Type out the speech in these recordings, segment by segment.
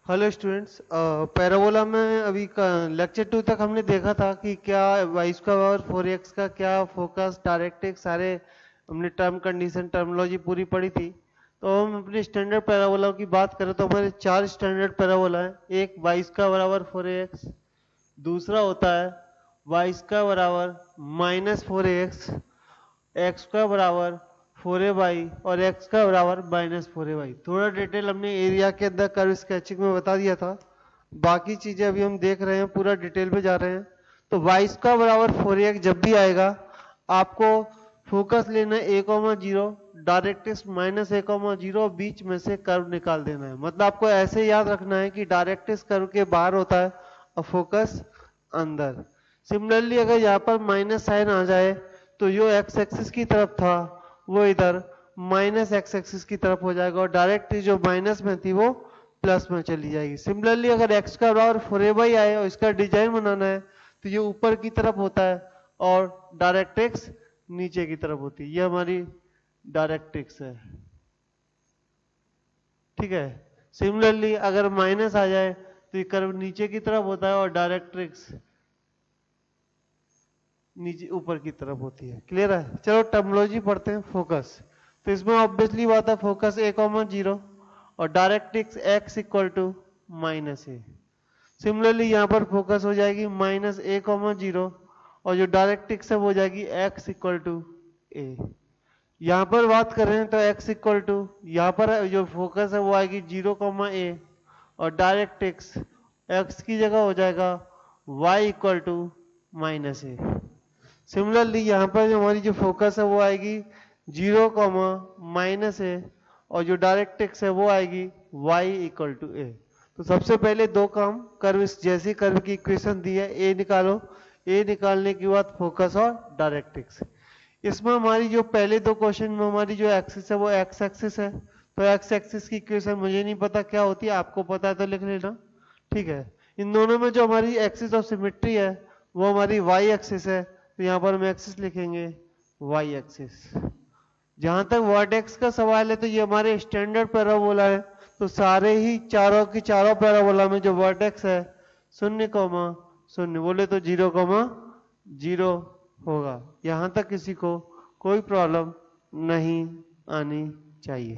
Hello students, parabola में अभी lecture 2 तक हमने देखा था कि क्या वाई स्क्वायर और 4x का क्या फोकस डायरेक्ट्रिक्स सारे हमने टर्म कंडीशन टर्मिनोलॉजी पूरी पढ़ी थी। तो हम अपने स्टैंडर्ड पैराबोला की बात करें तो हमारे 4 स्टैंडर्ड पैराबोला है। एक वाई स्क्वायर बराबर 4x, दूसरा होता है वाई स्क्वायर बराबर -4x, एक्स का बराबर 4a/, और एक्स का बराबर -4a/। थोड़ा डिटेल हमने एरिया के अंदर कर्व स्केचिंग में बता दिया था, बाकी चीजें अभी हम देख रहे हैं, पूरा डिटेल में जा रहे हैं। तो y का बराबर 4a जब भी आएगा आपको फोकस लेना है a,0, डायरेक्ट्रिक्स -a,0, बीच में से कर्व निकाल देना है। मतलब आपको ऐसे याद रखना है कि डायरेक्ट्रिक्स कर्व के बाहर होता है और फोकस अंदर। सिमिलरली अगर यहाँ पर माइनस साइन आ जाए तो जो एक्स एक्सिस की तरफ था वो इधर -x एक्सिस की तरफ हो जाएगा, और डायरेक्ट जो माइनस में थी वो प्लस में चली जाएगी। सिमिलरली अगर x का बराबर 4a/, आए और इसका डिजाइन बनाना है तो ये ऊपर की तरफ होता है और डायरेक्ट्रिक्स नीचे की तरफ होती है। ये हमारी डायरेक्ट्रिक्स है, ठीक है। सिमिलरली अगर माइनस आ जाए तो ये कर्व नीचे की तरफ होता है और डायरेक्ट्रिक्स नीचे ऊपर की तरफ होती है। क्लियर है? चलो टर्मिनोलॉजी पढ़ते हैं। फोकस, तो इसमें ऑब्वियसली बात है फोकस a,0 और डायरेक्ट्रिक्स x = -a। सिमिलरली यहाँ पर फोकस हो जाएगी -a,0 और जो डायरेक्ट्रिक्स है वो हो जाएगी x = a। यहाँ पर बात करें तो x = यहाँ पर जो फोकस है वो आएगी 0,a और डायरेक्ट्रिक्स x की जगह हो जाएगा y = -a। सिमिलरली यहाँ पर जो हमारी जो फोकस है वो आएगी 0,-a और जो डायरेक्ट्रिक्स है वो आएगी y = a। तो सबसे पहले दो काम, कर्व जैसी कर्व की इक्वेशन दी है a निकालो, a निकालने के बाद फोकस और डायरेक्ट्रिक्स। इसमें हमारी जो पहले दो क्वेश्चन में हमारी जो एक्सिस है वो x एक्सिस है, तो x एक्सिस की इक्वेशन मुझे नहीं पता क्या होती है, आपको पता है तो लिख लेना, ठीक है। इन दोनों में जो हमारी एक्सिस ऑफ सिमेट्री है वो हमारी y एक्सिस है, तो यहाँ पर हम एक्सिस लिखेंगे y एक्सिस। जहां तक वर्टेक्स का सवाल है तो ये हमारे स्टैंडर्ड पैराबोला है, तो सारे ही चारों की चारों पैराबोला में जो वर्टेक्स है 0,0 बोले तो 0,0 होगा। यहां तक किसी को कोई प्रॉब्लम नहीं आनी चाहिए।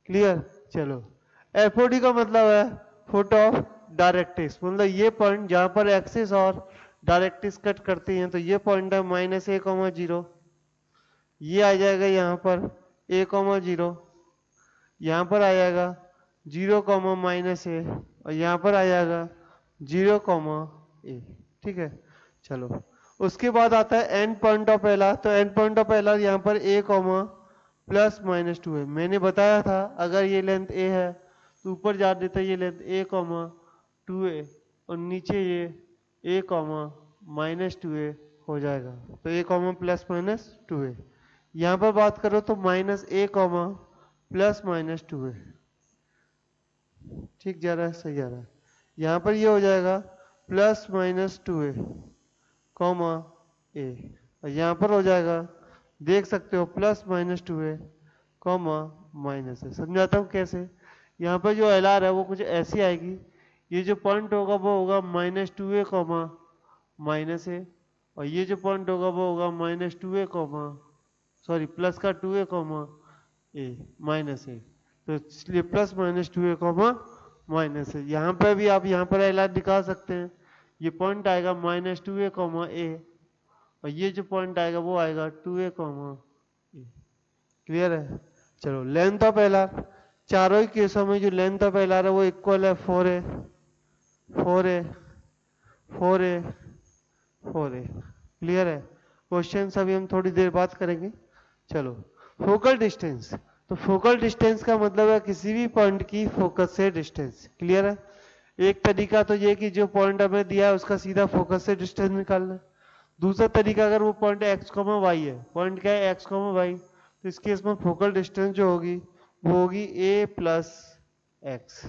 क्लियर? चलो, एफओडी का मतलब है फुट ऑफ डायरेक्ट्रिक्स, मतलब ये पॉइंट जहां पर एक्सिस और डायरेक्ट्रिक्स कट करती हैं, तो ये पॉइंट है -a,0, ये आ जाएगा यहाँ पर a,0, यहाँ पर आ जाएगा 0,-a और यहाँ पर आ जाएगा 0,a, ठीक है। चलो, उसके बाद आता है एंड पॉइंट ऑफ एलआर। तो एंड पॉइंट ऑफ एलआर यहाँ पर a, +-2 है। मैंने बताया था अगर ये लेंथ a है तो ऊपर जा देता है ये लेंथ a,2a और नीचे ये a, -2a हो जाएगा, तो a, +-2a। यहाँ पर बात करो तो -a, +-2a, ठीक जा रहा है, सही जा रहा है। यहाँ पर ये हो जाएगा +-2a, a और यहाँ पर हो जाएगा, देख सकते हो, +-2a, -a। समझाता हूँ कैसे। यहाँ पर जो एलआर है वो कुछ ऐसी आएगी, ये जो पॉइंट होगा वो होगा -2a, -a और ये जो पॉइंट होगा वो होगा -2a, सॉरी प्लस का 2a, -a, तो इसलिए +-2a, -a। यहाँ पर भी आप यहाँ पर एलआर निकाल सकते हैं। ये पॉइंट आएगा -2a, a और ये जो पॉइंट आएगा वो आएगा 2a, a। क्लियर है? चलो, लेंथ ऑफ एलआर, चारों ही केसों में जो लेंथ ऑफ एलआर है वो इक्वल है 4a, 4a, 4a, 4a। Clear है? क्वेश्चन अभी हम थोड़ी देर बात करेंगे। चलो, फोकल डिस्टेंस, तो फोकल डिस्टेंस का मतलब है किसी भी पॉइंट की फोकस से डिस्टेंस। क्लियर है? एक तरीका तो ये कि जो पॉइंट हमें दिया है उसका सीधा फोकस से डिस्टेंस निकालना है। दूसरा तरीका, अगर वो पॉइंट x, y है, पॉइंट क्या है x, y, तो इस केस में फोकल डिस्टेंस जो होगी वो होगी a + x।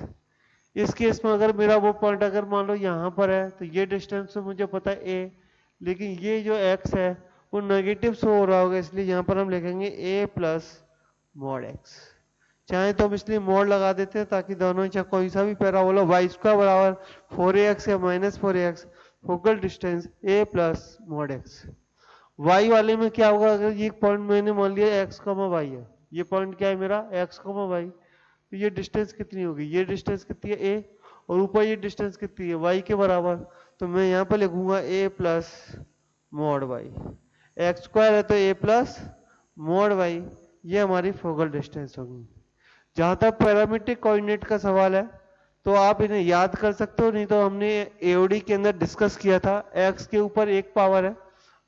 इस केस में अगर मेरा वो पॉइंट अगर मान लो यहाँ पर है तो ये डिस्टेंस तो मुझे पता है a, लेकिन ये जो x है वो नेगेटिव शो हो रहा होगा, इसलिए यहाँ पर हम लिखेंगे a + mod x। चाहे तो हम इसलिए मोड लगा देते हैं ताकि दोनों चाहे कोई सा भी पैराबोला वाई स्क्वायर बराबर 4ax या -4ax, focal distance a plus mode x। y वाले में क्या होगा, अगर ये पॉइंट मैंने मान लिया x, y है, ये पॉइंट क्या है मेरा x, y, तो ये डिस्टेंस कितनी होगी, ये डिस्टेंस कितनी है a, और ऊपर ये डिस्टेंस कितनी है y के बराबर, तो मैं यहाँ पर लिखूंगा a plus mode y। X square है तो a प्लस मोड y, ये हमारी फोकल डिस्टेंस होगी। जहां तक पैरामीट्रिक कोऑर्डिनेट का सवाल है तो आप इन्हें याद कर सकते हो, नहीं तो हमने एओडी के अंदर डिस्कस किया था, x के ऊपर एक पावर है,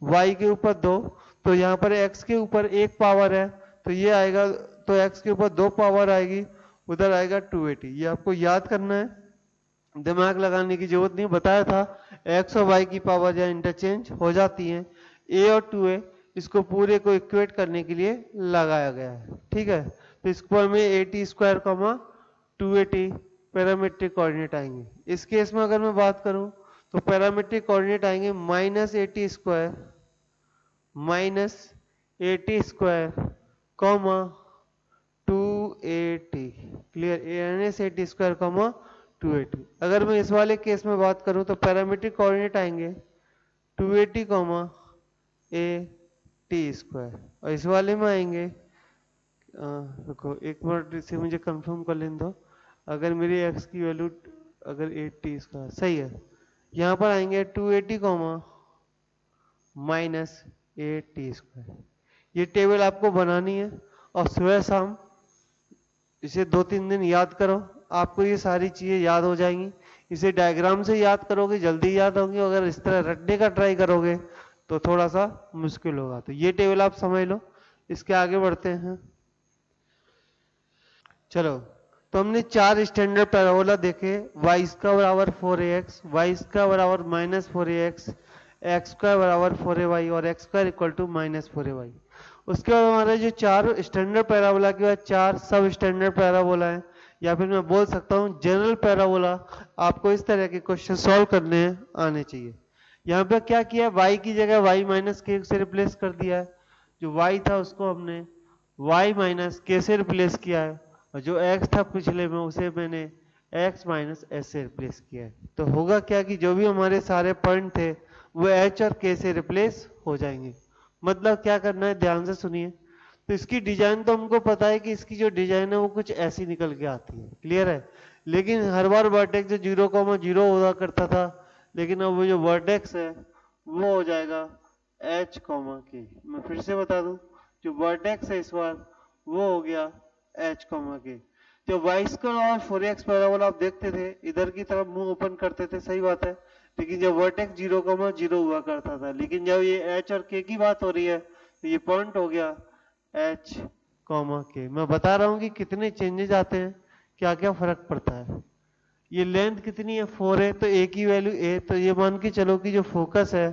y के ऊपर दो, तो यहाँ पर x के ऊपर एक पावर है तो ये आएगा, तो x के ऊपर दो पावर आएगी, उधर आएगा 280। ये आपको याद करना है, दिमाग लगाने की जरूरत नहीं, बताया था x और y की पावर या इंटरचेंज हो जाती हैं, a और 2a इसको पूरे को इक्वेट करने के लिए लगाया गया है, ठीक है। तो इसको में 80 स्क्वायर 280 पैरामीट्रिक कोऑर्डिनेट आएंगे। इस केस में अगर मैं बात करूं तो पैरामीट्रिक कोऑर्डिनेट आएंगे -80 स्क्वायर -80 स्क्वायर 280, क्लियर, -80 स्क्वायर 280। अगर मैं इस वाले केस में बात करूं तो पैरामीट्रिक कोऑर्डिनेट आएंगे 280 80 स्क्वायर, और इस वाले में आएंगे, देखो एक मिनट से मुझे कंफर्म कर लेने दो, अगर मेरी x की वैल्यू अगर 80 स्क्वायर सही है, यहाँ पर आएंगे 280 -80 स्क्वायर। ये टेबल आपको बनानी है और सुबह शाम इसे 2-3 दिन याद करो, आपको ये सारी चीजें याद हो जाएंगी। इसे डायग्राम से याद करोगे जल्दी याद होंगी, अगर इस तरह रटने का ट्राई करोगे तो थोड़ा सा मुश्किल होगा। तो ये टेबल आप समझ लो, इसके आगे बढ़ते हैं। चलो, तो हमने 4 स्टैंडर्ड पैराबोला देखे, y का बराबर 4ax, y का बराबर -4ax, x का बराबर 4ay और x square equal to -4ay। उसके बाद हमारे जो 4 स्टैंडर्ड पैराबोला के बाद 4 सब स्टैंडर्ड पैराबोला है, या फिर मैं बोल सकता हूँ जनरल पैराबोला। आपको इस तरह के क्वेश्चन सॉल्व करने आने चाहिए। यहाँ पे क्या किया, y की जगह y माइनस k से रिप्लेस कर दिया है, जो y था उसको हमने y माइनस k से रिप्लेस किया है, और जो x था पिछले में उसे मैंने x माइनस s से रिप्लेस किया है। तो होगा क्या कि जो भी हमारे सारे पॉइंट थे वो h और k से रिप्लेस हो जाएंगे। मतलब क्या करना है, ध्यान से सुनिए। तो इसकी डिजाइन तो हमको पता है कि इसकी जो डिजाइन है वो कुछ ऐसी निकल के आती है, क्लियर है। लेकिन हर बार वर्टेक्स जो 0,0 हुआ करता था, लेकिन अब वो जो वर्टेक्स है वो हो जाएगा h, k। मैं फिर से बता दूं, जो वर्टेक्स है इस बार वो हो गया h, k। जो y स्क्वायर और 4x पैराबोला आप देखते थे, इधर की तरफ मुंह ओपन करते थे, सही बात है, लेकिन जब वर्टेक्स 0,0 हुआ करता था, लेकिन जब ये h और k की बात हो रही है तो ये पॉइंट हो गया h, k। मैं बता रहा हूं कि कितने चेंजेस आते हैं, क्या क्या फर्क पड़ता है। ये लेंथ कितनी है 4 है, तो a की वैल्यू a, तो ये मान के चलो कि जो फोकस है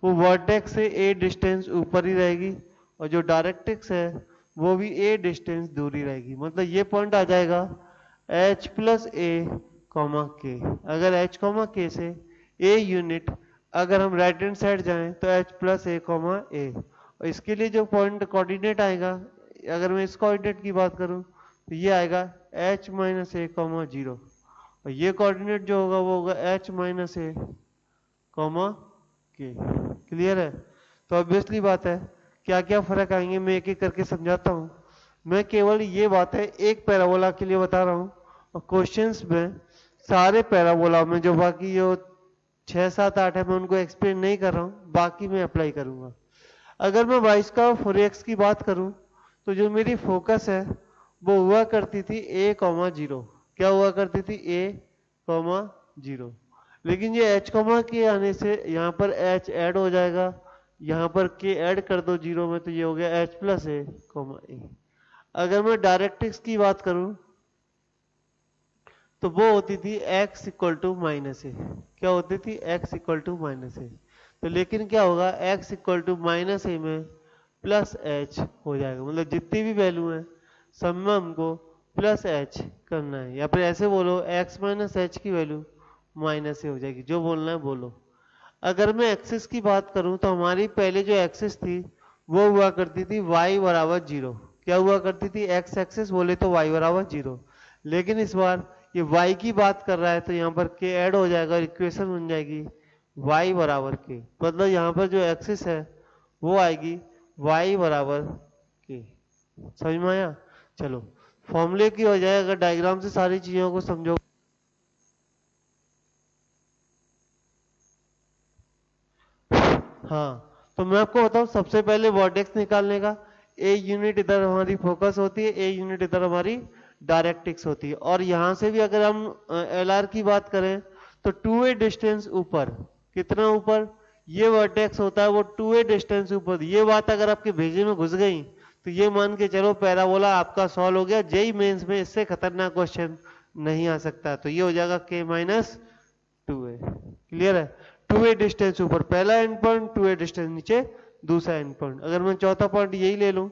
वो वर्टेक्स से a डिस्टेंस ऊपर ही रहेगी, और जो डायरेक्ट्रिक्स है वो भी a डिस्टेंस दूर ही रहेगी। मतलब ये पॉइंट आ जाएगा h प्लस a, k। अगर h, k से a यूनिट, अगर हम राइट हैंड साइड जाएं तो h प्लस a, a। और इसके लिए जो पॉइंट कोऑर्डिनेट आएगा, अगर मैं इस कोऑर्डिनेट की बात करूं तो ये आएगा h माइनस a, 0, और ये कोऑर्डिनेट जो होगा वो होगा h minus a, k। Clear है। तो ऑब्वियसली बात है क्या क्या फर्क आएंगे मैं एक एक करके समझाता हूँ। मैं केवल ये बात है एक पैराबोला के लिए बता रहा हूँ, और क्वेश्चंस में सारे पैराबोला में जो बाकी जो 6, 7, 8 है मैं उनको एक्सप्लेन नहीं कर रहा हूँ, बाकी मैं अप्लाई करूंगा। अगर मैं y का 4x की बात करूं तो जो मेरी फोकस है वो हुआ करती थी a, 0। क्या हुआ करती थी a, 0। लेकिन ये h, के आने से यहाँ पर h ऐड हो जाएगा, यहाँ पर k ऐड कर दो 0 में, तो ये हो गया h प्लस a, a। अगर मैं डायरेक्ट्रिक्स की बात करूं तो वो होती थी x इक्वल टू माइनस ए। क्या होती थी, x इक्वल टू माइनस ए। तो लेकिन क्या होगा, x इक्वल टू माइनस ए में प्लस h हो जाएगा। मतलब जितनी भी वैल्यू है सब में हमको प्लस h करना है, या फिर ऐसे बोलो x माइनस h की वैल्यू माइनस ए हो जाएगी। जो बोलना है बोलो। अगर मैं एक्सिस की बात करूं तो हमारी पहले जो एक्सिस थी वो हुआ करती थी y बराबर 0। क्या हुआ करती थी, एक्स एक्सेस बोले तो y बराबर 0, लेकिन इस बार ये y की बात कर रहा है तो यहाँ पर k ऐड हो जाएगा और इक्वेशन बन जाएगी y बराबर k। मतलब यहाँ पर जो एक्सिस है वो आएगी y बराबर k। समझ में आया? चलो फॉर्मूले की बजाय अगर डायग्राम से सारी चीजों को समझो। हाँ, तो मैं आपको बताऊं सबसे पहले वर्टेक्स निकालने का, ए यूनिट इधर हमारी फोकस होती है, ए यूनिट इधर हमारी डायरेक्ट्रिक्स होती है। और यहाँ से भी अगर हम एल आर की बात करें तो टू वे डिस्टेंस ऊपर, कितना ऊपर, ये वर्टेक्स होता है वो टू वे डिस्टेंस ऊपर। ये बात अगर आपके भेजे में घुस गई तो ये मान के चलो पैराबोला आपका सॉल्व हो गया। जेई मेंस में इससे खतरनाक क्वेश्चन नहीं आ सकता। तो ये हो जाएगा k माइनस टू ए। क्लियर है? टू वे डिस्टेंस ऊपर पहला and point, two way distance नीचे दूसरा एंड पॉइंट। अगर मैं चौथा पॉइंट यही ले लूं,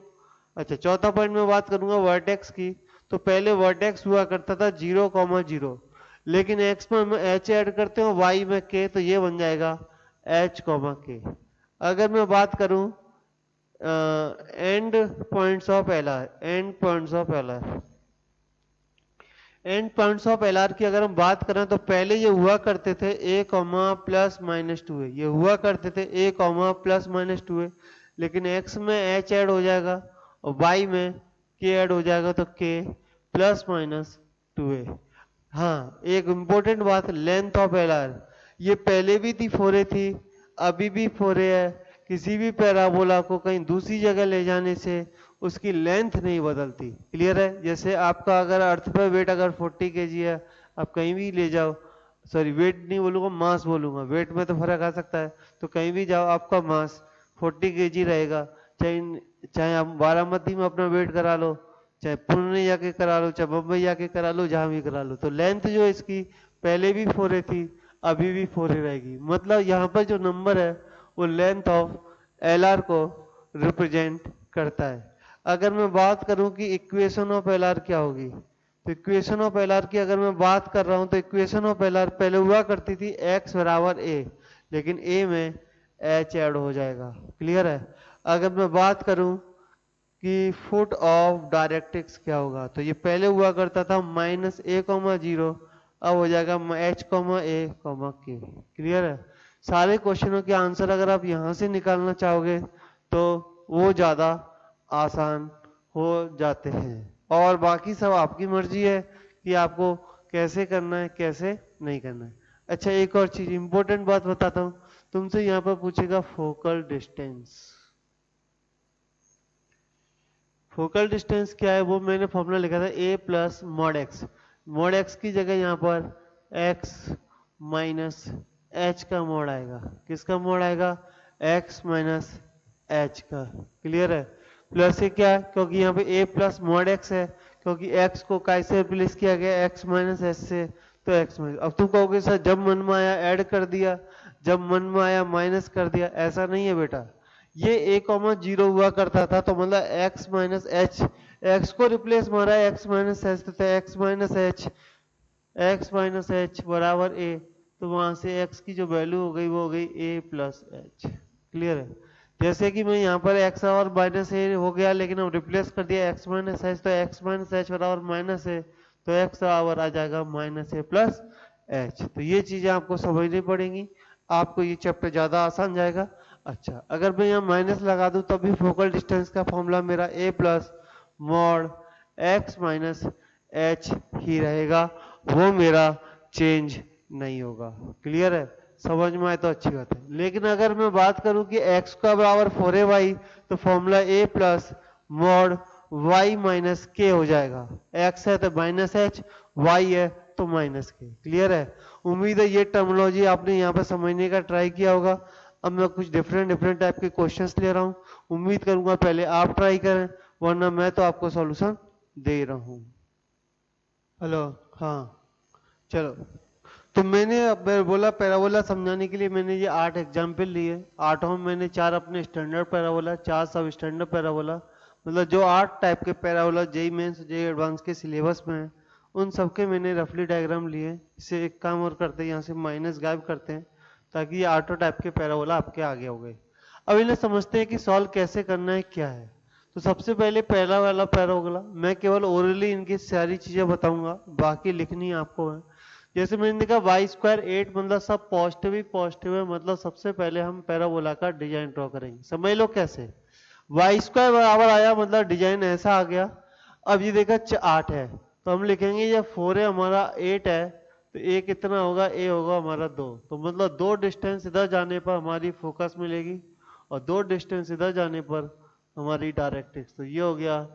अच्छा चौथा पॉइंट में बात करूंगा वर्टेक्स की, तो पहले वर्टेक्स हुआ करता था 0,0, लेकिन x में हम h ऐड करते हो, y में k, तो ये बन जाएगा h, k। अगर मैं बात करूं and points of l r, and points of l r, and points of l are की अगर हम बात करें तो पहले ये हुआ करते थे a प्लस माइनस टू ए, ये हुआ करते थे a प्लस माइनस टू ए, लेकिन x में h ऐड हो जाएगा और y में k ऐड हो जाएगा तो k प्लस माइनस टू ए। हाँ, एक इम्पोर्टेंट बात, लेंथ ऑफ एल आर, ये पहले भी थी 4a थी, अभी भी 4a है। किसी भी पैराबोला को कहीं दूसरी जगह ले जाने से उसकी लेंथ नहीं बदलती। क्लियर है? जैसे आपका अगर अर्थ पर वेट अगर 40 kg है, आप कहीं भी ले जाओ, सॉरी वेट नहीं बोलूंगा, मास बोलूंगा, वेट में तो फर्क आ सकता है, तो कहीं भी जाओ आपका मास 40 kg रहेगा। चाहे चाहे आप बारामती में अपना वेट करा लो, चाहे पुणे जाके करा लो, चाहे बम्बई जाके करा लो, जहां भी करा लो, तो लेंथ जो इसकी पहले भी 4a थी, अभी भी 4a रहेगी। मतलब यहाँ पर जो नंबर है वो लेंथ ऑफ एल आर को रिप्रेजेंट करता है। अगर मैं बात करूं कि इक्वेशन ऑफ एल आर क्या होगी, तो इक्वेशन ऑफ एल आर की अगर मैं बात कर रहा हूं तो इक्वेशन ऑफ एल आर पहले हुआ करती थी x बराबर a, लेकिन a में h ऐड हो जाएगा। क्लियर है? अगर मैं बात करूं कि फुट ऑफ डायरेक्ट्रिक्स क्या होगा, तो ये पहले हुआ करता था माइनस a,0, अब हो जाएगा h, a, k। क्लियर है? सारे क्वेश्चनों के आंसर अगर आप यहां से निकालना चाहोगे तो वो ज्यादा आसान हो जाते हैं, और बाकी सब आपकी मर्जी है कि आपको कैसे करना है कैसे नहीं करना है। अच्छा एक और चीज इंपॉर्टेंट बात बताता हूं, तुमसे यहाँ पर पूछेगा फोकल डिस्टेंस। फोकल डिस्टेंस क्या है वो मैंने फॉर्मूला लिखा था a plus mod x. Mod x की जगह यहाँ पर x माइनस एच का मॉड आएगा। किसका मॉड आएगा? x माइनस एच का। क्लियर है? प्लस से क्या है, क्योंकि यहाँ पे a प्लस मॉड एक्स है, क्योंकि x को कैसे रिप्लेस किया गया, x माइनस एच से, तो x माइनस। अब तुम कहोगे सर जब मन में आया ऐड कर दिया, जब मन में आया माइनस कर दिया, ऐसा नहीं है बेटा। ये a,0 हुआ करता था तो मतलब x माइनस एच, एक्स को रिप्लेस मारा है x माइनस एच, तो x माइनस एच बराबर a, तो वहां से x की जो वैल्यू हो गई वो हो गई a प्लस एच। क्लियर है? जैसे कि मैं यहाँ पर x और माइनस a हो गया, लेकिन हम रिप्लेस कर दिया x माइनस एच, तो x माइनस एच बराबर माइनस a, तो x बराबर आ जाएगा माइनस a प्लस एच। तो ये चीजें आपको समझनी पड़ेंगी, आपको ये चैप्टर ज्यादा आसान जाएगा। अच्छा अगर मैं यहाँ माइनस लगा दूं तब भी फोकल डिस्टेंस का फॉर्मूला मेरा a plus mod x minus h ही रहेगा, वो मेरा चेंज नहीं होगा। क्लियर है? समझ में आए तो अच्छी बात है। लेकिन अगर मैं बात करूं कि x का बराबर 4ay, तो formula a plus mod y minus के हो जाएगा। x है तो माइनस एच, y है तो माइनस के। क्लियर है? उम्मीद है ये टर्मिनोलॉजी आपने यहाँ पर समझने का ट्राई किया होगा। अब मैं कुछ डिफरेंट टाइप के क्वेश्चंस ले रहा हूँ, उम्मीद करूंगा पहले आप ट्राई करें, वरना मैं तो आपको सॉल्यूशन दे रहा हूँ। हेलो, हाँ चलो, तो मैंने बोला पैराबोला समझाने के लिए मैंने ये 8 एग्जाम्पल लिए। 8 में मैंने 4 अपने स्टैंडर्ड पैराबोला, 4 सब स्टैंडर्ड पैराबोला, मतलब जो 8 टाइप के parabola JEE Mains JEE Advanced के सिलेबस में है, उन सबके मैंने रफली डायग्राम लिए। इससे एक काम और करते हैं, यहाँ से माइनस गायब करते हैं, ताकि ये 8 टाइप के पैराबोला आपके आगे हो गए। अब इन्हें समझते हैं कि सॉल्व कैसे करना है क्या है। तो सबसे पहले पहला वाला पैराबोला, मैं केवल ओरली इनकी सारी चीजें बताऊंगा, बाकी लिखनी आपको है। जैसे मैंने देखा वाई स्क्वायर 8 मतलब सब पॉजिटिव ही पॉजिटिव है, मतलब सबसे पहले हम पैराबोला का डिजाइन ड्रॉ करेंगे। समझ लो कैसे, वाई स्क्वायर बराबर आया मतलब डिजाइन ऐसा आ गया। अब ये देखा 8 है तो हम लिखेंगे ये 4 है हमारा 8 है, तो ए कितना होगा, ए होगा हमारा 2। तो मतलब 2 डिस्टेंस इधर जाने पर हमारी फोकस मिलेगी और 2 डिस्टेंस इधर जाने पर हमारी डायरेक्ट्रिक्स। तो ये हो गया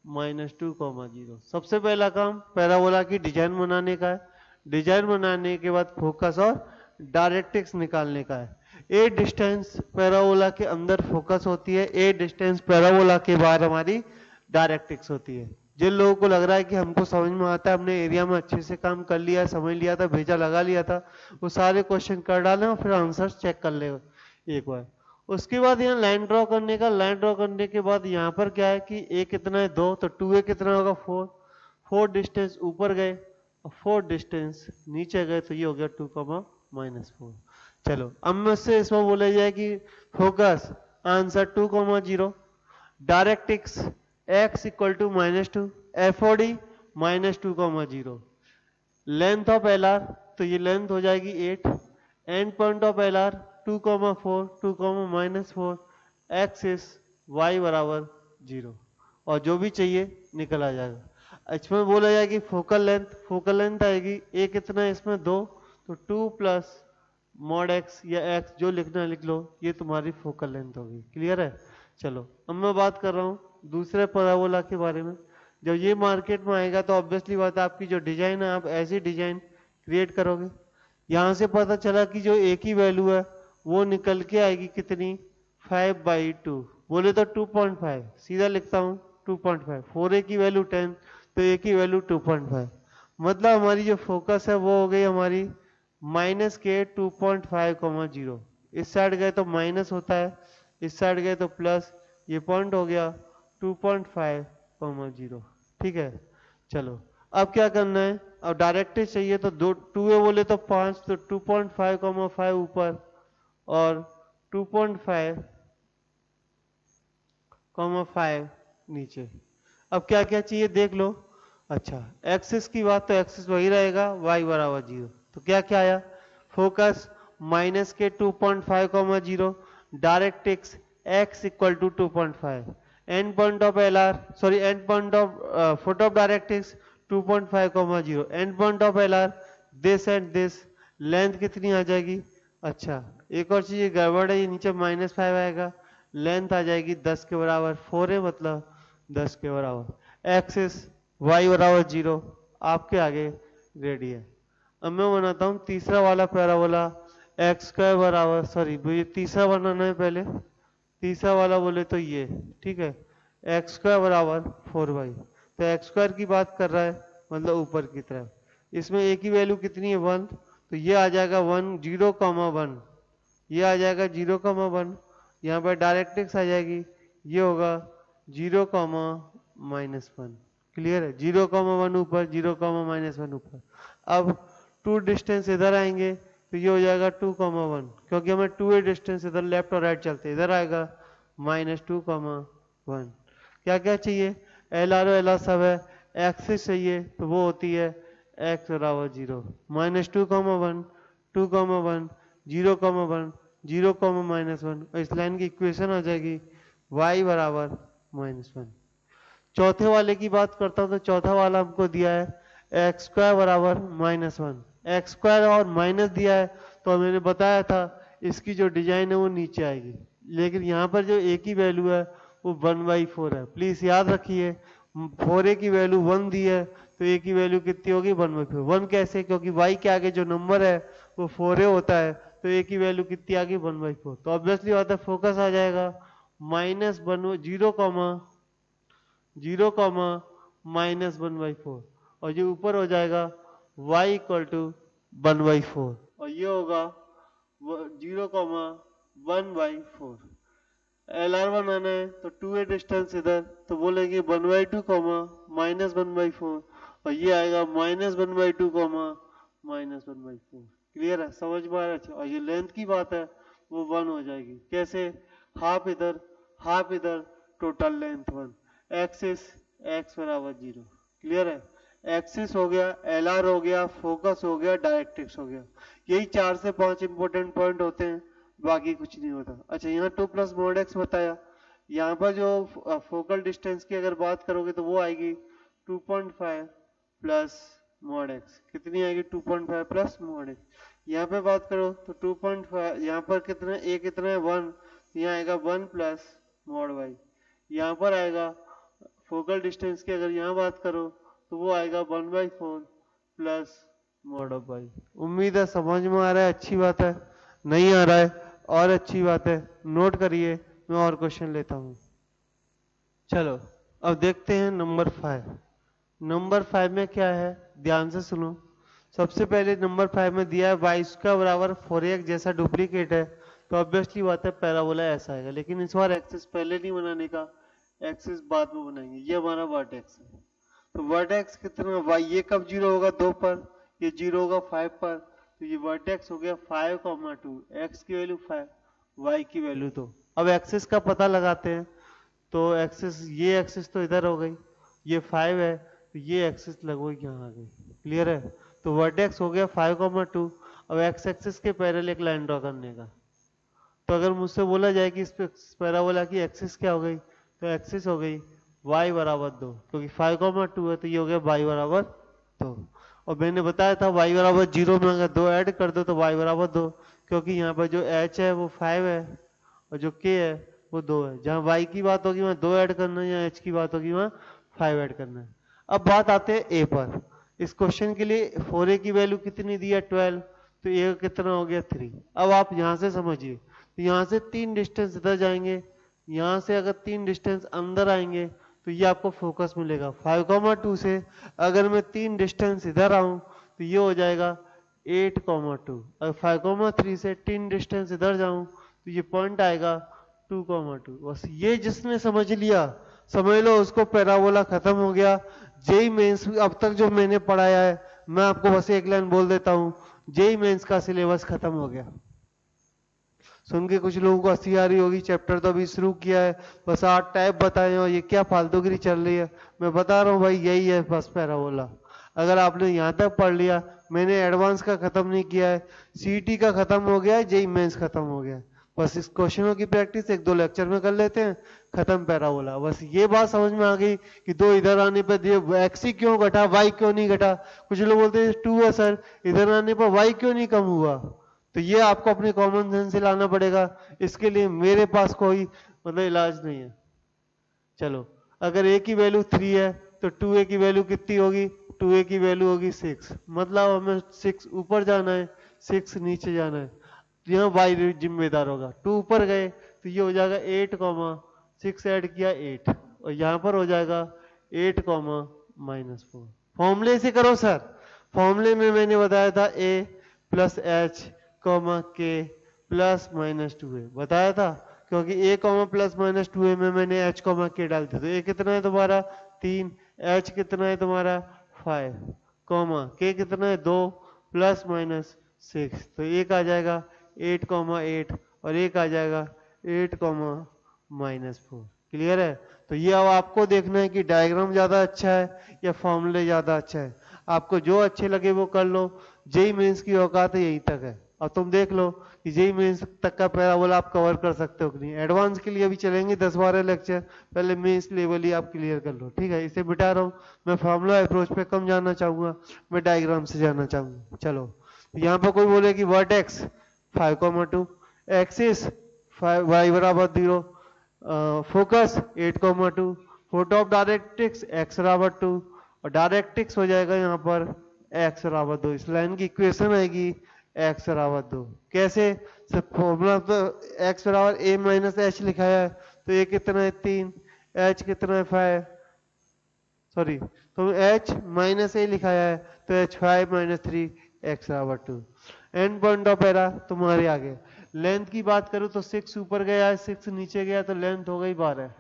-2,0। सबसे पहला काम पैराबोला की डिजाइन बनाने का है। डिजाइन बनाने के बाद फोकस और डायरेक्ट्रिक्स निकालने का है। ए डिस्टेंस पैराबोला के अंदर फोकस होती है, ए डिस्टेंस पैराबोला के बाहर हमारी डायरेक्ट्रिक्स होती है। जिन लोगों को लग रहा है कि हमको समझ में आता है, हमने एरिया में अच्छे से काम कर लिया, समझ लिया था, भेजा लगा लिया था, वो सारे क्वेश्चन कर डालें और फिर आंसर चेक कर ले एक बार। उसके बाद यहाँ लाइन ड्रॉ करने का, लाइन ड्रॉ करने के बाद यहाँ पर क्या है कि ए कितना है 2, तो 2a कितना होगा 4। 4 डिस्टेंस ऊपर गए और 4 डिस्टेंस नीचे गए, तो ये हो गया 2,-4। चलो अब मुझसे इसमें बोला जाए कि focus answer 2,0, directrix x equal to -2, FOD -2,0, length of LR, तो ये लेंथ हो जाएगी 8, end point of LR 2,4, 2,-4, axis y बराबर 0, और जो भी चाहिए निकल आ जाएगा। इसमें बोला जाए कि फोकल लेंथ आएगी a कितना है इसमें 2, तो 2 प्लस मॉड x या x जो लिखना है लिख लो, ये तुम्हारी फोकल लेंथ होगी। क्लियर है। चलो अब मैं बात कर रहा हूँ दूसरे पैराबोला के बारे में। जब ये मार्केट में आएगा तो ऑब्वियसली बात है आपकी जो डिजाइन है आप ऐसी डिजाइन क्रिएट करोगे। यहाँ से पता चला कि जो एक ही वैल्यू है वो निकल के आएगी कितनी, 5/2, बोले तो 2.5, सीधा लिखता हूँ 2.5। 4a की वैल्यू 10 तो a की वैल्यू 2.5, मतलब हमारी जो फोकस है वो हो गई हमारी -2.5,0। इस साइड गए तो माइनस होता है, इस साइड गए तो प्लस, ये पॉइंट हो गया 2.5,0। ठीक है। चलो अब क्या करना है, अब डायरेक्टली चाहिए तो 2a बोले तो 5, तो 2.5,5 ऊपर और 2.5,5 नीचे। अब क्या क्या चाहिए देख लो। अच्छा एक्सिस की बात, तो एक्सिस वही रहेगा y बराबर 0। तो क्या क्या आया, focus -2.5,0, directrix x equal to 2.5, end point of LR sorry end point of foot of directrix 2.5,0, end point of LR this and this, length कितनी आ जाएगी। अच्छा एक और चीज गड़बड़ है, ये नीचे -5 आएगा, लेंथ आ जाएगी 10 के बराबर, 4 है मतलब 10 के बराबर, एक्सिस y बराबर 0, आपके आगे रेडी है। अब मैं बनाता हूँ तीसरा वाला पैराबोला, एक्स स्क्वायर बराबर, सॉरी ये तीसरा बनाना है पहले, तीसरा वाला बोले तो ये, ठीक है, एक्स स्क्वायर बराबर 4y। तो एक्स स्क्वायर की बात कर रहा है मतलब ऊपर की तरफ, इसमें a की वैल्यू कितनी है 1, तो ये आ जाएगा 1, 0,1, ये आ जाएगा 0,1, यहाँ पर डायरेक्ट्रिक्स आ जाएगी, ये होगा 0,-1। क्लियर है, 0,1 ऊपर 0,-1 ऊपर। अब 2 डिस्टेंस इधर आएंगे तो ये हो जाएगा 2,1, क्योंकि हमें 2a डिस्टेंस इधर लेफ्ट और राइट चलते, इधर आएगा -2,1। क्या क्या चाहिए, LR और LR सब है, एक्सिस चाहिए तो वो होती है x बराबर 0, -2,1, 2,1, 0,1, 0,-1, और इस लाइन की इक्वेशन आ जाएगी y बराबर -1। चौथे वाले की बात करता हूँ तो चौथा वाला हमको दिया है एक्स स्क्वायर बराबर -1, एक्स स्क्वायर और माइनस दिया है, तो मैंने बताया था इसकी जो डिजाइन है वो नीचे आएगी, लेकिन यहाँ पर जो a की वैल्यू है वो 1/4 है। प्लीज याद रखिए 4a की वैल्यू 1 दी है तो a की वैल्यू कितनी होगी 1/4। 1 कैसे, क्योंकि y के आगे जो नंबर है वो 4a होता है, तो a की वैल्यू कितनी आ गई 1/4। तो ऑब्वियसली बात है फोकस आ जाएगा -1/4 और ये ऊपर हो जाएगा y इक्वल टू 1/4 और ये होगा 0,1/4। LR बनाना है तो 2a डिस्टेंस इधर, तो बोलेंगे 1/2, -1/4 और ये आएगा -1/2, -1/4। क्लियर है, समझ में आ रहा है। और ये लेंथ की बात है वो 1 हो जाएगी, कैसे, हाफ इधर हाफ इधर, टोटल लेंथ 1, एक्सिस x बराबर 0। क्लियर है? एक्सिस हो गया, एलआर हो गया, फोकस हो गया, डायरेक्ट्रिक्स हो गया। यही 4 से 5 इंपॉर्टेंट पॉइंट होते हैं, बाकी कुछ नहीं होता। अच्छा, यहाँ 2 प्लस मॉड एक्स बताया। यहाँ पर जो फोकल डिस्टेंस की अगर बात करोगे तो वो आएगी 2.5 प्लस मॉड एक्स। कितनी आएगी? 2.5 प्लस मॉड एक्स। यहाँ पे बात करो तो 2.5, यहाँ पर कितना, ए कितना है 1, यहाँ आएगा 1 प्लस मॉड वाई। यहाँ पर आएगा फोकल डिस्टेंस की अगर यहाँ बात करो तो वो आएगा 1/4 प्लस मॉड ऑफ वाई। उम्मीद है समझ में आ रहा है, अच्छी बात है। नहीं आ रहा है और अच्छी बात है, नोट करिए, मैं और क्वेश्चन लेता हूँ। चलो अब देखते हैं नंबर 5। नंबर 5 में क्या है, ध्यान से सुनो। सबसे पहले नंबर 5 में दिया है वाई स्क्वायर बराबर 4x जैसा डुप्लीकेट है, तो ऑब्वियसली बात है पैराबोला ऐसा आएगा। लेकिन इस बार एक्सिस पहले नहीं बनाने का, एक्सिस बाद में बनाएंगे। ये हमारा वर्टेक्स है, तो वर्टेक्स कितना वाई, ये कब 0 होगा? 2 पर, ये 0 होगा 5 पर, तो ये वर्टेक्स हो गया 5,2। एक्स की वैल्यू 5, वाई की वैल्यू 2। अब एक्सिस का पता लगाते हैं, तो एक्सिस, ये एक्सिस तो इधर हो गई, ये 5 है, तो ये एक्सिस लगभग यहाँ आ गई। क्लियर है? तो वर्टेक्स हो गया 5,2। अब एक्स एक्सिस के पैरेलल एक लाइन ड्रॉ करने का। तो अगर मुझसे बोला जाए कि इस पे पैराबोला की एक्सिस क्या हो गई, तो एक्सिस हो गई y बराबर 2, क्योंकि 5,2 है तो ये हो गया y बराबर 2। और मैंने बताया था y बराबर 0 में अगर 2 ऐड कर दो तो y बराबर 2, क्योंकि यहाँ पर जो h है वो 5 है और जो k है वो 2 है। जहाँ y की बात होगी वहाँ 2 ऐड करना है, जहाँ h की बात होगी वहाँ 5 ऐड करना है। अब बात आते हैं a पर। इस क्वेश्चन के लिए 4a की वैल्यू कितनी दी है? 12, तो a कितना हो गया? 3। अब आप यहाँ से समझिए, तो यहाँ से 3 डिस्टेंस इधर जाएंगे, यहाँ से अगर 3 डिस्टेंस अंदर आएंगे तो ये आपको फोकस मिलेगा। 5,2 से अगर मैं 3 डिस्टेंस इधर आऊं तो ये हो जाएगा 8,2। अगर 5,3 से 3 डिस्टेंस इधर जाऊं तो ये पॉइंट आएगा 2,2। बस ये जिसने समझ लिया, समझ लो उसको पैराबोला खत्म हो गया। जेई मेंस अब तक जो मैंने पढ़ाया है, मैं आपको बस एक लाइन बोल देता हूँ, जेई मेंस का सिलेबस खत्म हो गया। सुन के कुछ लोगों को हंसी आ रही होगी, चैप्टर तो अभी शुरू किया है, बस 8 टाइप बताए और ये क्या फालतूगिरी चल रही है। मैं बता रहा हूँ भाई, यही है बस पैराबोला। अगर आपने यहाँ तक पढ़ लिया, मैंने एडवांस का खत्म नहीं किया है, सीईटी का खत्म हो गया है, जेई मेंस खत्म हो गया है। बस इस क्वेश्चनों की प्रैक्टिस 1-2 लेक्चर में कर लेते हैं, खत्म पैराबोला। बस ये बात समझ में आ गई कि 2 इधर आने पर एक्स ही क्यों घटा, वाई क्यों नहीं घटा। कुछ लोग बोलते हैं 2 है सर, इधर आने पर वाई क्यों नहीं कम हुआ। तो ये आपको अपने कॉमन सेंस से लाना पड़ेगा, इसके लिए मेरे पास कोई मतलब इलाज नहीं है। चलो, अगर a की वैल्यू 3 है तो 2a की वैल्यू कितनी होगी? 2a की वैल्यू होगी 6। मतलब हमें 6 ऊपर जाना है, 6 नीचे जाना है, तो यहाँ y जिम्मेदार होगा। 2 ऊपर गए तो ये हो जाएगा 8,6 ऐड किया 8, और यहाँ पर हो जाएगा 8,-4। फॉर्मूले से करो सर। फॉर्मूले में मैंने बताया था a प्लस एच कॉमा के प्लस माइनस 2a बताया था, क्योंकि a comma plus minus 2a में मैंने h कॉमा के डाल दिया। तो a कितना है तुम्हारा 3, h कितना है तुम्हारा 5, कॉमा k कितना है 2 प्लस माइनस 6, तो एक आ जाएगा 8,8 और एक आ जाएगा 8,-4। क्लियर है? तो ये अब आपको देखना है कि डायग्राम ज्यादा अच्छा है या फॉर्मूले ज्यादा अच्छा है। आपको जो अच्छे लगे वो कर लो। जेई मेंस की औकात यहीं तक है। अब तुम देख लो कि जेई मेंस तक का पैराबोला आप कवर कर सकते हो कि नहीं। एडवांस के लिए अभी चलेंगे 10-12 लेक्चर, पहले मेंस लेवल ही आप क्लियर कर लो। ठीक है, इसे बिठा रहा हूँ। मैं फॉर्मूला अप्रोच पे कम जाना चाहूंगा, मैं डायग्राम से जाना चाहूंगा। चलो, यहाँ पर कोई बोले कि वर्टेक्स 5,2, एक्सिस y बराबर 0, focus 8,2, photo of directrix x बराबर 2, और डायरेक्ट्रिक्स हो जाएगा यहाँ पर x बराबर 2। इस लाइन की इक्वेशन आएगी x बराबर 2। कैसे? फॉर्मूला तो x बराबर a माइनस एच लिखा है, तो a कितना है 3, h कितना है 5, सॉरी तो h माइनस a लिखा है, तो h 5 माइनस 3 x बराबर 2। एंड पॉइंट ऑफ एरा तुम्हारे आगे। लेंथ की बात करूं तो 6 ऊपर गया, 6 नीचे गया, तो लेंथ हो गई 12।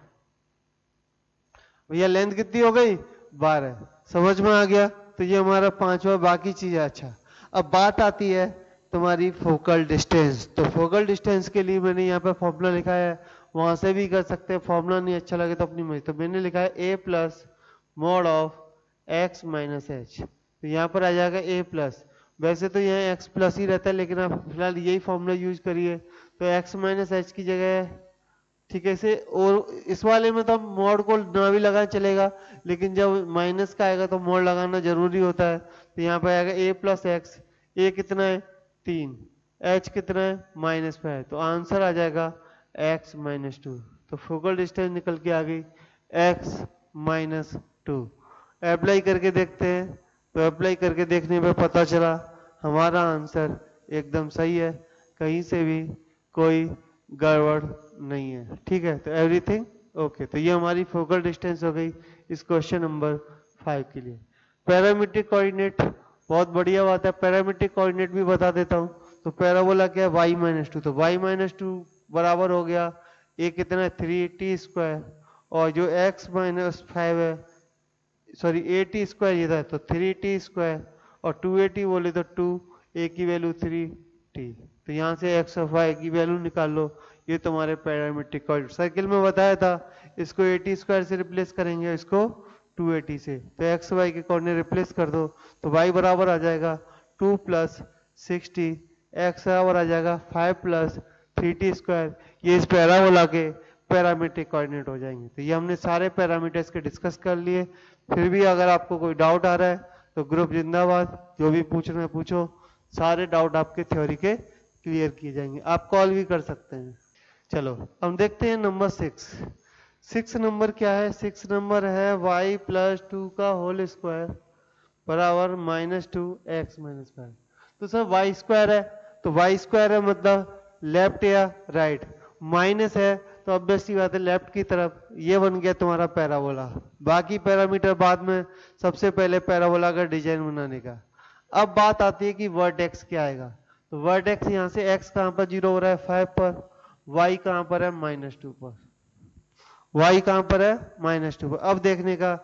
भैया लेंथ कितनी हो गई? 12। समझ में आ गया? तो ये हमारा 5वां, बाकी चीज है। अच्छा, अब बात आती है तुम्हारी फोकल डिस्टेंस। तो फोकल डिस्टेंस के लिए मैंने यहाँ पे फॉर्मूला लिखा है वहां से भी कर सकते हैं, फॉर्मूला नहीं अच्छा लगे तो अपनी मर्जी। तो मैंने लिखा है a plus mod of x minus h, तो यहाँ पर आ जाएगा ए प्लस। वैसे तो यहाँ एक्स प्लस ही रहता है, लेकिन आप फिलहाल यही फॉर्मूला यूज करिए, तो एक्स माइनस एच की जगह, ठीक है इसे। और इस वाले में तो हम मॉड को ना भी लगाए चलेगा, लेकिन जब माइनस का आएगा तो मॉड लगाना जरूरी होता है। तो यहाँ पर आएगा ए प्लस एक्स, ए कितना है 3, एच कितना है -5, तो आंसर आ जाएगा एक्स माइनस 2। तो फोकल डिस्टेंस निकल के आ गई एक्स माइनस 2। अप्लाई करके देखते हैं, तो अप्लाई करके देखने पे पता चला हमारा आंसर एकदम सही है, कहीं से भी कोई गड़बड़ नहीं है। ठीक है, तो एवरीथिंग ओके। तो ये हमारी फोकल डिस्टेंस हो गई इस क्वेश्चन नंबर 5 के लिए। पैरामीट्रिक कोऑर्डिनेट, बहुत बढ़िया बात है, पैरामीट्रिक कोऑर्डिनेट भी बता देता हूँ। तो पैराबोला क्या है y-2, तो y-2 बराबर हो गया ये कितना है 3t स्क्वायर, और जो x-5 है, सॉरी 8t स्क्वायर ये था, तो 3t स्क्वायर, और 280 बोले तो 2, a की वैल्यू 3t। तो यहाँ से x और y की वैल्यू निकाल लो, ये तुम्हारे पैरामीट्रिक कोऑर्डिनेट। सर्किल में बताया था इसको 80 स्क्वायर से रिप्लेस करेंगे, इसको 280 से, तो एक्स वाई के कोऑर्डिनेट रिप्लेस कर दो, तो y बराबर आ जाएगा 2 प्लस 60, x बराबर आ जाएगा 5 प्लस 3t स्क्वायर। ये इस पैराबोला के पैरामीट्रिक कोऑर्डिनेट हो जाएंगे। तो ये हमने सारे पैरामीटर्स के डिस्कस कर लिए। फिर भी अगर आपको कोई डाउट आ रहा है तो ग्रुप जिंदाबाद, जो भी पूछना है पूछो, सारे डाउट आपके थ्योरी के क्लियर किए जाएंगे। आप कॉल भी कर सकते हैं। चलो हम देखते हैं नंबर 6 नंबर क्या है। 6 नंबर है y प्लस 2 का होल स्क्वायर बराबर -2 x माइनस 5। तो सर वाई स्क्वायर है, तो वाई स्क्वायर है मतलब लेफ्ट या राइट, माइनस है तो ऑब्वियसली बात है लेफ्ट की तरफ। ये बन गया तुम्हारा पैराबोला। बाकी पैरामीटर बाद में, सबसे पहले पैराबोला का डिजाइन बनाने का। अब बात आती है कि वर्टेक्स क्या आएगा। तो वर्टेक्स यहाँ से x कहाँ पर 0 हो रहा है 5 पर, y कहाँ पर है -2 पर, y कहाँ पर है -2 पर। अब देखने का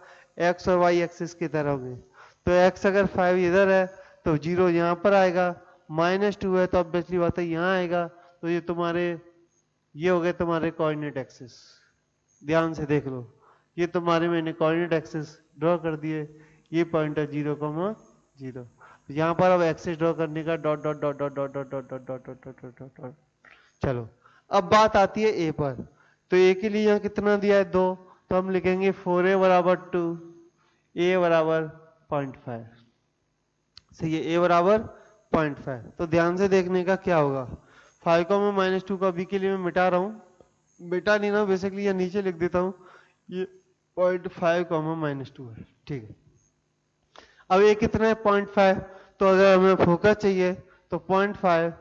x और y एक्सिस की तरह होंगे, तो x अगर 5 इधर है तो 0 यहाँ पर आएगा, -2 है तो ऑब्वियसली बात है यहाँ आएगा। तो ये तुम्हारे, ये हो गए तुम्हारे कोऑर्डिनेट एक्सिस। ध्यान से देख लो, ये तुम्हारे मैंने कोऑर्डिनेट एक्सिस ड्रॉ कर दिए। ये पॉइंट है 0,0। यहाँ पर अब एक्सिस ड्रॉ करने का dot dot dot dot dot dot dot dot dot dot dot dot dot dot. चलो अब बात आती है ए पर। तो ए के लिए यहाँ कितना दिया है 2, तो हम लिखेंगे 4a बराबर 2, a बराबर 0.5। सही है, a बराबर 0.5। तो ध्यान से देखने का क्या होगा, 5 को मैं -2 का बी के लिए मैं मिटा रहा हूँ, मिटा नहीं ना बेसिकली, या नीचे लिख देता हूँ, ये 0.5 -2 है। ठीक है, अब ये कितना है 0.5, तो अगर हमें फोकस चाहिए तो 0.5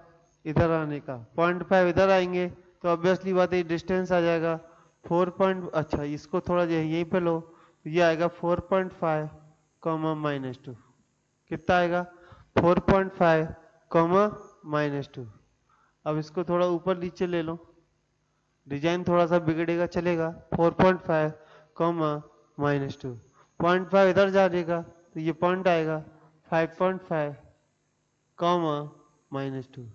इधर आने का, 0.5 इधर आएंगे तो ऑब्वियसली बात है डिस्टेंस आ जाएगा 4. अच्छा इसको थोड़ा यहीं पे लो, तो ये आएगा 4.5 -2। कितना आएगा 4.5 -2। अब इसको थोड़ा ऊपर नीचे ले लो, डिजाइन थोड़ा सा बिगड़ेगा चलेगा। 4.5 -2, 0.5 इधर जाएगा तो ये पॉइंट आएगा 5.5 -2।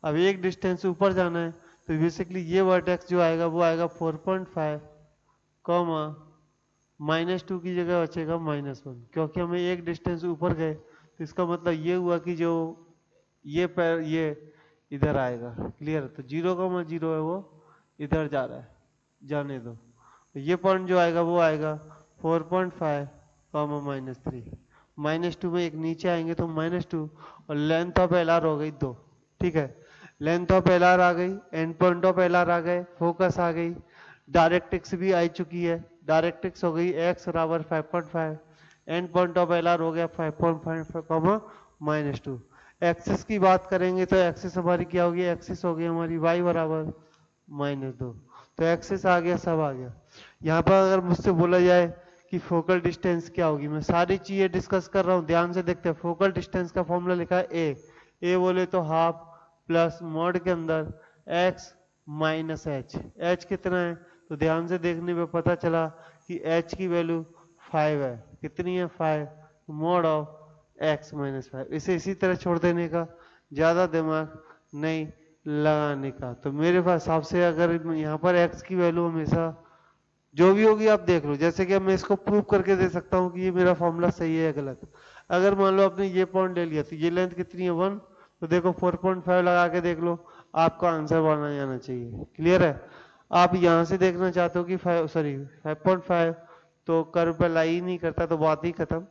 अब एक डिस्टेंस ऊपर जाना है तो बेसिकली ये वर्टेक्स जो आएगा वो आएगा 4.5 -2 की जगह बचेगा -1, क्योंकि हमें एक डिस्टेंस ऊपर गए। तो इसका मतलब ये हुआ कि जो ये पैर ये इधर आएगा। क्लियर, तो 0,0 है वो इधर जा रहा है, जाने दो। तो ये पॉइंट जो आएगा वो आएगा 4.5 -3। -2 में एक नीचे आएंगे तो -2, और लेंथ ऑफ एल आर हो गई 2। ठीक है, लेंथ ऑफ एल आर आ गई, end point of l r आ गए, फोकस आ गई, डायरेक्ट्रिक्स भी आ चुकी है। डायरेक्ट्रिक्स हो गई x बराबर 5.5, and point of l are हो गया 5.5 -2। एक्सिस की बात करेंगे तो एक्सिस हमारी क्या होगी, एक्सिस हो गई हमारी y बराबर -2। तो एक्सिस आ गया, सब आ गया। यहाँ पर अगर मुझसे बोला जाए कि फोकल डिस्टेंस क्या होगी, मैं सारी चीजें डिस्कस कर रहा हूँ, ध्यान से देखते हैं। फोकल डिस्टेंस का फॉर्मूला लिखा है ए बोले तो हाफ प्लस मॉड के अंदर x माइनस h कितना है, तो ध्यान से देखने पे पता चला कि h की वैल्यू 5 है। कितनी है 5, मॉड ऑफ x -5। इसे इसी तरह छोड़ देने का, ज्यादा दिमाग नहीं लगाने का। तो मेरे पास हिसाब से अगर यहाँ पर x की वैल्यू हमेशा जो भी होगी आप देख लो, जैसे कि अब मैं इसको प्रूव करके दे सकता हूँ कि ये मेरा फॉर्मूला सही है या गलत। अगर मान लो आपने ये पॉइंट ले लिया तो ये लेंथ कितनी है 1, तो देखो 4.5 लगा के देख लो, आपका आंसर बना जाना चाहिए। क्लियर है? आप यहाँ से देखना चाहते हो कि 5.5, तो कर्व पे लाई ही नहीं करता तो बात ही खत्म।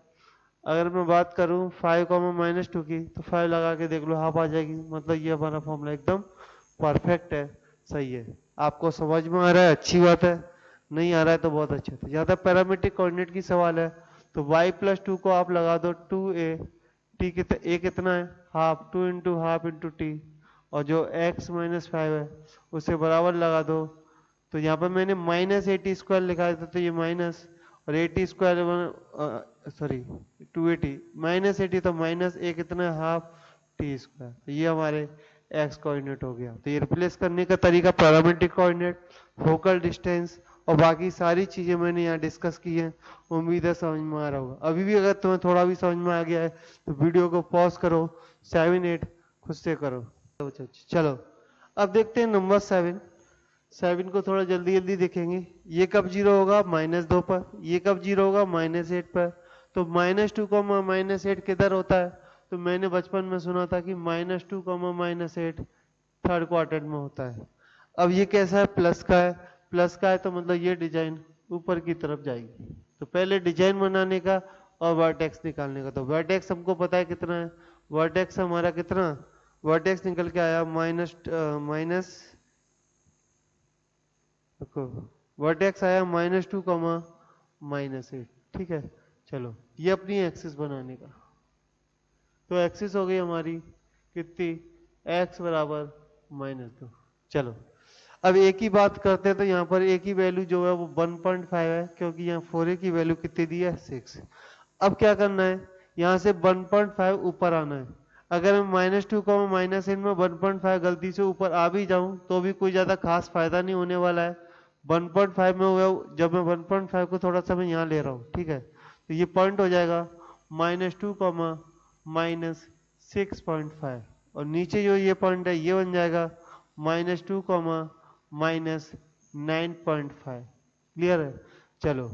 अगर मैं बात करूँ 5, -2 की, तो 5 लगा के देख लो, हाफ आ जाएगी। मतलब ये हमारा फॉर्मूला एकदम परफेक्ट है, सही है। आपको समझ में आ रहा है, अच्छी बात है। नहीं आ रहा है तो बहुत अच्छा था। जहाँ तक पैरामीट्रिक कोऑर्डिनेट की सवाल है, तो y+2 को आप लगा दो 2a, t a कितना है half, 2 into half into T, और जो x-5 है उसे बराबर लगा दो। तो यहाँ पर मैंने -80² लिखा था, तो ये माइनस, और 80² सॉरी 280, -80 तो -a कितना है हाफ t²। तो ये हमारे x कोऑर्डिनेट हो गया। तो ये रिप्लेस करने का तरीका पैरामीट्रिक कोऑर्डिनेट, फोकल डिस्टेंस और बाकी सारी चीजें मैंने यहाँ डिस्कस की हैं। उम्मीद है समझ में आ रहा होगा। अभी भी अगर तुम्हें थोड़ा भी समझ में आ गया है तो वीडियो को पॉज करो, 7-8 खुद से करो। चलो अब देखते हैं नंबर 7 को थोड़ा जल्दी जल्दी देखेंगे। ये कब जीरो होगा -2 पर, ये कब जीरो होगा -8 पर। तो -2, -8 किधर होता है? तो मैंने बचपन में सुना था कि -2, -8 थर्ड क्वार्टर में होता है। अब ये कैसा है? प्लस का है। प्लस का है तो मतलब ये डिजाइन ऊपर की तरफ जाएगी। तो पहले डिजाइन बनाने का और वर्टेक्स निकालने का। तो वर्टेक्स हमको पता है कितना है, वर्टेक्स हमारा कितना, वर्टेक्स निकल के आया वर्टेक्स आया -2, -8। ठीक है, चलो ये अपनी एक्सिस बनाने का। तो एक्सिस हो गई हमारी कितनी, x बराबर -2। चलो अब एक ही बात करते हैं। तो यहाँ पर एक ही वैल्यू जो है वो 1.5 है, क्योंकि यहाँ 4a की वैल्यू कितनी दी है 6। अब क्या करना है, यहाँ से 1.5 ऊपर आना है। अगर मैं -2, -8 में 1.5 गलती से ऊपर आ भी जाऊं तो भी कोई ज्यादा खास फायदा नहीं होने वाला है। 1.5 में हुआ, जब मैं 1.5 को थोड़ा सा मैं यहाँ ले रहा हूँ, ठीक है, तो ये पॉइंट हो जाएगा -2, -6.5, और नीचे जो ये पॉइंट है ये बन जाएगा -2, -9.5। क्लियर है? चलो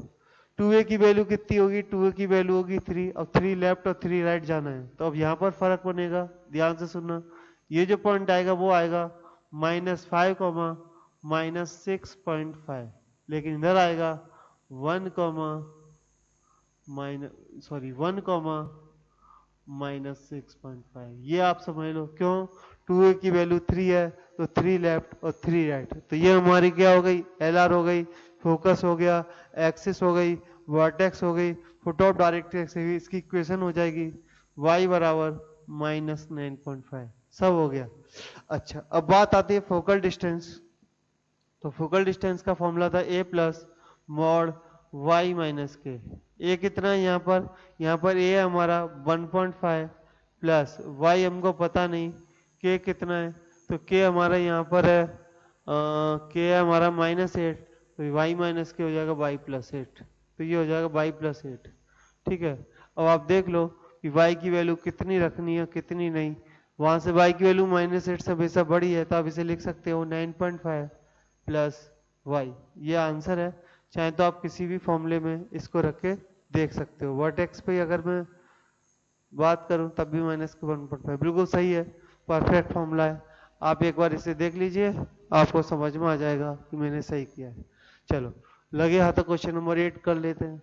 2a की वैल्यू कितनी होगी, 2a की वैल्यू होगी 3, और 3 लेफ्ट और 3 राइट जाना है। तो अब यहाँ पर फर्क बनेगा, ध्यान से सुनना। ये जो पॉइंट आएगा वो आएगा -5, -6.5, लेकिन इधर आएगा 1, -6.5। ये आप समझ लो क्यों, 2a की वैल्यू 3 है तो 3 लेफ्ट और 3 राइट। तो ये हमारी क्या हो गई, LR हो गई, फोकस हो गया, एक्सिस हो गई, वर्टेक्स हो गई, फुट ऑफ डायरेक्ट्रिक्स हो गई। इसकी इक्वेशन हो जाएगी y बराबर -9.5। सब हो गया। अच्छा अब बात आती है फोकल डिस्टेंस। तो फोकल डिस्टेंस का फॉर्मूला था a plus mod y minus के। a कितना है यहाँ पर, यहाँ पर a है हमारा 1.5 प्लस y हमको पता नहीं k कितना है। तो k हमारा यहाँ पर है k है हमारा -8, तो y माइनस के हो जाएगा y प्लस 8। तो ये हो जाएगा y प्लस 8। ठीक है, अब आप देख लो कि y की वैल्यू कितनी रखनी है कितनी नहीं। वहां से y की वैल्यू -8 से हमेशा बड़ी है, तो आप इसे लिख सकते हो 9.5 प्लस y। ये आंसर है। चाहे तो आप किसी भी फॉर्मूले में इसको रख के देख सकते हो। वर्टेक्स पे अगर मैं बात करूं तब भी -1.5 बिल्कुल सही है, परफेक्ट फॉर्मूला है। आप एक बार इसे देख लीजिए, आपको समझ में आ जाएगा कि मैंने सही किया है। चलो लगे हाथों क्वेश्चन नंबर 8 कर लेते हैं।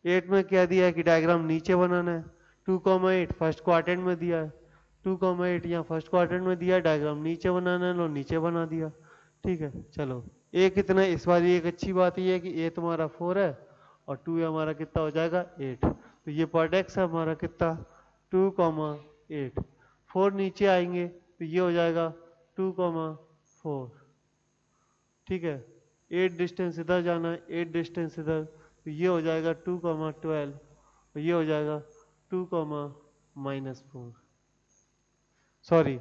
8 में क्या दिया है कि डायग्राम नीचे बनाना है। 2,8 फर्स्ट क्वाड्रेंट में दिया है, 2,8 यहाँ फर्स्ट क्वाड्रेंट में दिया है, डायग्राम नीचे बनाना है, लो नीचे बना दिया। ठीक है, चलो a कितना है, इस बार एक अच्छी बात ये है कि a तुम्हारा 4 है और 2 हमारा कितना हो जाएगा 8। तो ये प्रोडक्ट है हमारा कितना 2,8। 4 नीचे आएंगे तो ये हो जाएगा 2,4। ठीक है, 8 डिस्टेंस इधर जाना है, 8 डिस्टेंस इधर, तो ये हो जाएगा 2,12, तो ये हो जाएगा 2, -4। सॉरी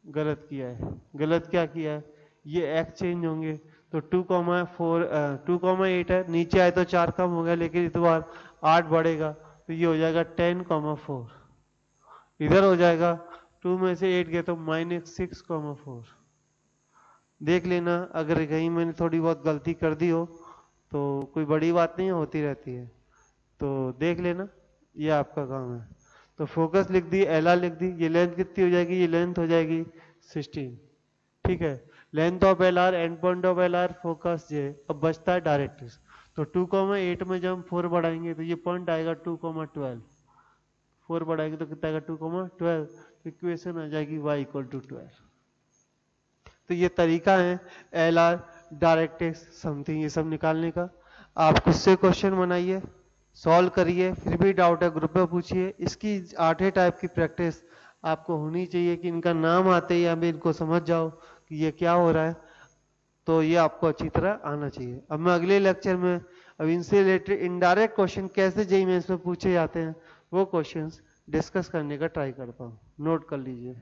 गलत किया है, गलत क्या किया है, ये x चेंज होंगे तो 2,8 है, नीचे आए तो 4 कम हो गया, लेकिन इस बार 8 बढ़ेगा तो ये हो जाएगा 10,4। इधर हो जाएगा 2 में से 8 गया तो -6,4। देख लेना, अगर कहीं मैंने थोड़ी बहुत गलती कर दी हो तो कोई बड़ी बात नहीं है, होती रहती है, तो देख लेना, ये आपका काम है। तो फोकस लिख दी, एल आर लिख दी, ये लेंथ कितनी हो जाएगी, ये लेंथ हो जाएगी 16। ठीक है, length of l r, end point of l r, focus j. अब बचता है डायरेक्ट्रिक्स। तो 2,8 में जब हम 4 बढ़ाएंगे तो ये पॉइंट आएगा 2,12। 4 बढ़ाएंगे तो कितना आएगा 2,12। तो इक्वेशन आ जाएगी y इक्वल टू 12। तो ये तरीका है एल आर, डायरेक्ट्रिक्स, समथिंग, ये सब निकालने का। आप खुद से क्वेश्चन बनाइए, सॉल्व करिए, फिर भी डाउट है ग्रुप में पूछिए। इसकी 8 टाइप की प्रैक्टिस आपको होनी चाहिए कि इनका नाम आते ही आप इनको समझ जाओ कि ये क्या हो रहा है, तो ये आपको अच्छी तरह आना चाहिए। अब मैं अगले लेक्चर में अब इनसे रिलेटेड इनडायरेक्ट क्वेश्चन कैसे जेईई मेंस में पूछे जाते हैं वो क्वेश्चंस डिस्कस करने का ट्राई करता हूँ। नोट कर लीजिए।